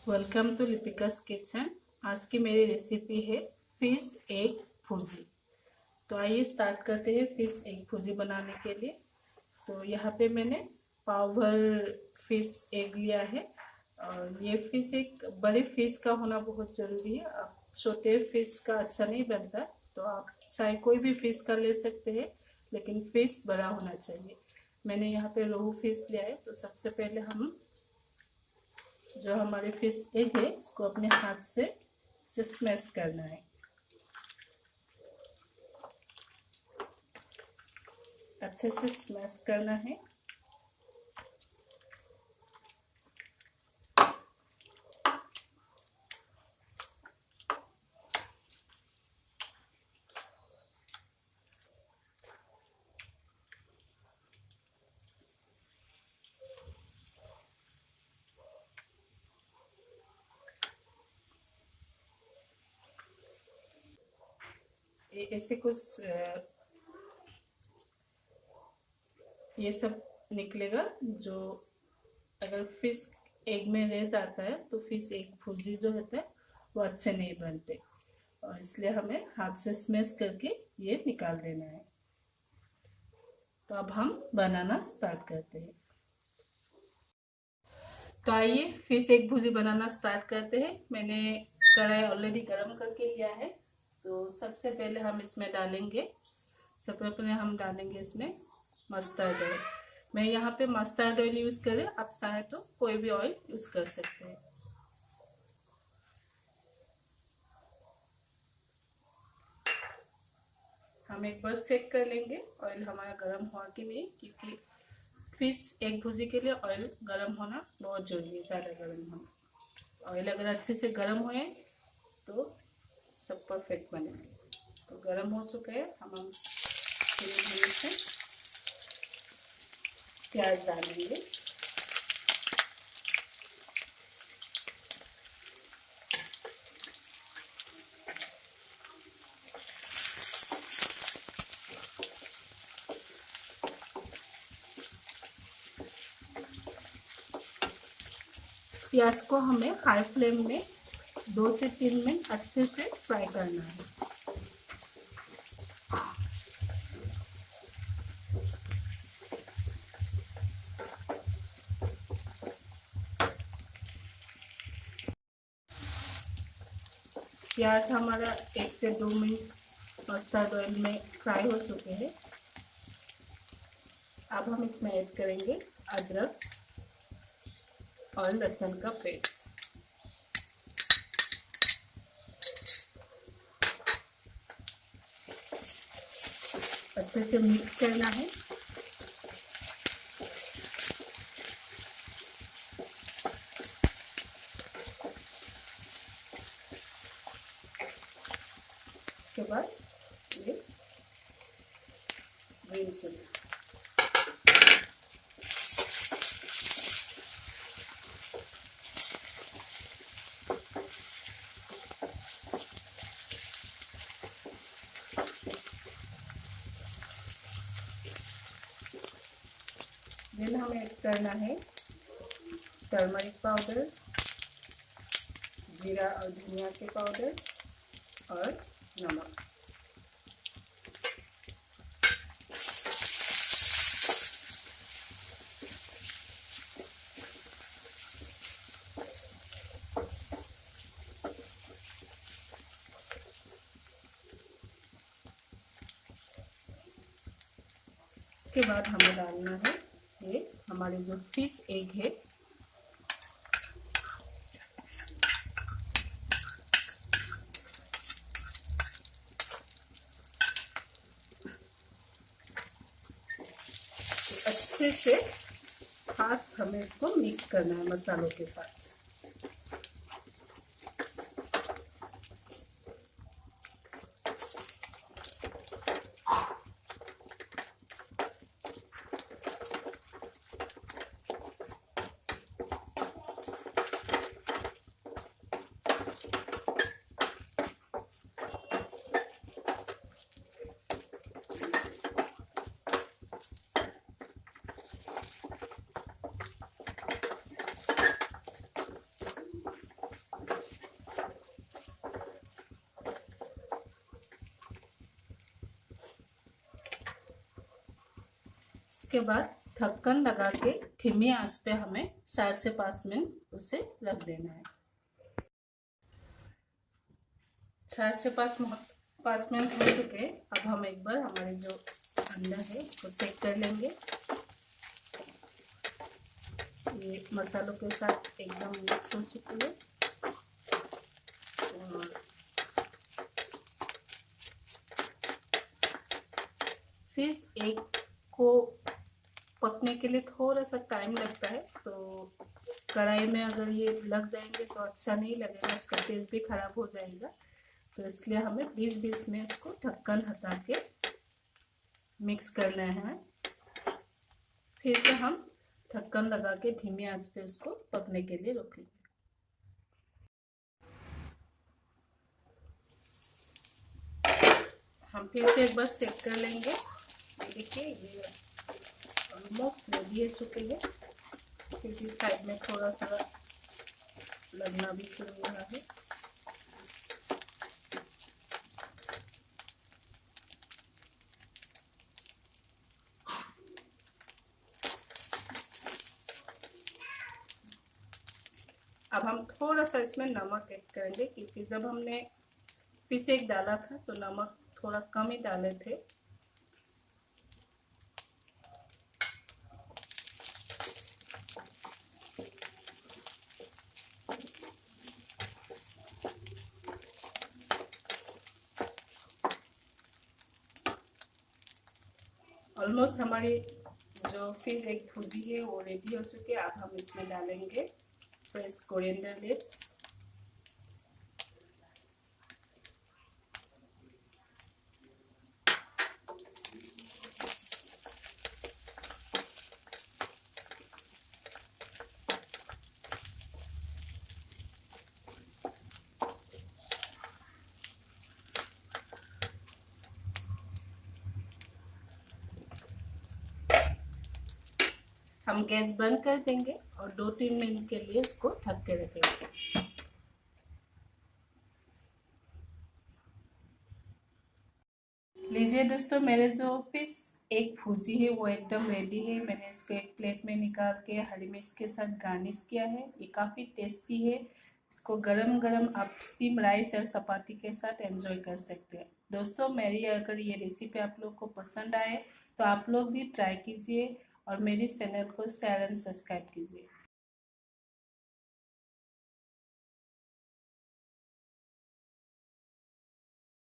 Welcome to लिपिकास kitchen. आज की मेरी रेसिपी है फिश एग भुर्जी। तो आइए स्टार्ट करते हैं फिश एग भुर्जी बनाने के लिए। तो यहाँ पे मैंने पाव भर फिश एग लिया है। और ये फिश एक बड़े फिश का होना बहुत ज़रूरी है। आप छोटे फिश का अच्छा नहीं बनता, तो आप चाहे कोई भी फिश का ले सकते हैं, लेकिन फिश बड़ा होना चाहिए। मैंने यहाँ पे रोहू फिश लिया है। तो सबसे पहले हम जो हमारे फिश एग है इसको अपने हाथ से स्मैश करना है। अच्छे से स्मैश करना है। ऐसे कुछ ये सब निकलेगा। जो अगर फिश एग में रह जाता है तो फिश एग भुर्जी जो होता है वो अच्छे नहीं बनते, और इसलिए हमें हाथ से स्मैश करके ये निकाल देना है। तो अब हम बनाना स्टार्ट करते हैं। तो आइए फिश एग भुर्जी बनाना स्टार्ट करते हैं। मैंने कढ़ाई ऑलरेडी गर्म करके लिया है। तो सबसे पहले हम इसमें डालेंगे इसमें मस्टर्ड ऑयल। मैं यहाँ पे मस्टर्ड ऑयल यूज़ करें, आप चाहे तो कोई भी ऑयल यूज़ कर सकते हैं। हम एक बार चेक कर लेंगे ऑयल हमारा गर्म हुआ कि नहीं, क्योंकि फिश एग भुर्जी के लिए ऑयल गर्म होना बहुत जरूरी है, ज़्यादा गर्म होना। ऑयल अगर अच्छे से गर्म हुए तो सब परफेक्ट बनेंगे। तो गर्म हो चुका है। हम धीरे धीरे से प्याज डालेंगे। प्याज को हमें हाई फ्लेम में 2 से 3 मिनट अच्छे से फ्राई करना है। प्याज हमारा 1 से 2 मिनट मस्टर्ड ऑयल में फ्राई हो चुके हैं। अब हम इसमें ऐड करेंगे अदरक और लहसुन का पेस्ट। अच्छे से मिक्स करना है। उसके बाद ये ग्रीन चिली, देन हमें ऐड करना है टर्मरिक पाउडर, जीरा और धनिया के पाउडर और नमक। इसके बाद हमें डालना है ये हमारे जो फिश एग है। अच्छे से फास्ट हमें इसको मिक्स करना है मसालों के साथ। उसके बाद ढक्कन लगा के धीमी आंच पे हमें 4 से 5 मिनट उसे रख देना है। 4 से 5 मिनट हो चुके। अब हम एक बार हमारे जो अंडा है उसको सेक कर लेंगे। ये मसालों के साथ एकदम मिक्स हो चुकी है। और फिश एग को पकने के लिए थोड़ा सा टाइम लगता है, तो कढ़ाई में अगर ये लग जाएंगे तो अच्छा नहीं लगेगा, उसका टेस्ट भी खराब हो जाएगा। तो इसलिए हमें 20-20 में इसको ढक्कन हटा के मिक्स करना है। फिर से हम ढक्कन लगा के धीमी आंच पे उसको पकने के लिए रखेंगे। हम फिर से एक बार चेक कर लेंगे। देखिए ये ऑलमोस्ट रेडी है चुके हैं, क्योंकि साइड में थोड़ा सा लगना भी शुरू हुआ है। अब हम थोड़ा सा इसमें नमक ऐड करेंगे, क्योंकि जब हमने फिश एग डाला था तो नमक थोड़ा कम ही डाले थे। ऑलमोस्ट हमारी जो फिश एग भुजी है वो रेडी हो चुकी है। अब हम इसमें डालेंगे फ्रेश कोरिएंडर लीव्स, हम गैस बंद कर देंगे और 2-3 मिनट के लिए इसको ढक के रखेंगे। लीजिए दोस्तों, मेरे जो फिश एग भुजी है वो एकदम रेडी है। मैंने इसको एक प्लेट में निकाल के हरी मिर्च के साथ गार्निश किया है। ये काफ़ी टेस्टी है। इसको गरम गरम आप स्टीम राइस और चपाती के साथ एंजॉय कर सकते हैं। दोस्तों, मेरी अगर ये रेसिपी आप लोग को पसंद आए तो आप लोग भी ट्राई कीजिए और मेरी चैनल को शेयर एंड सब्सक्राइब कीजिए।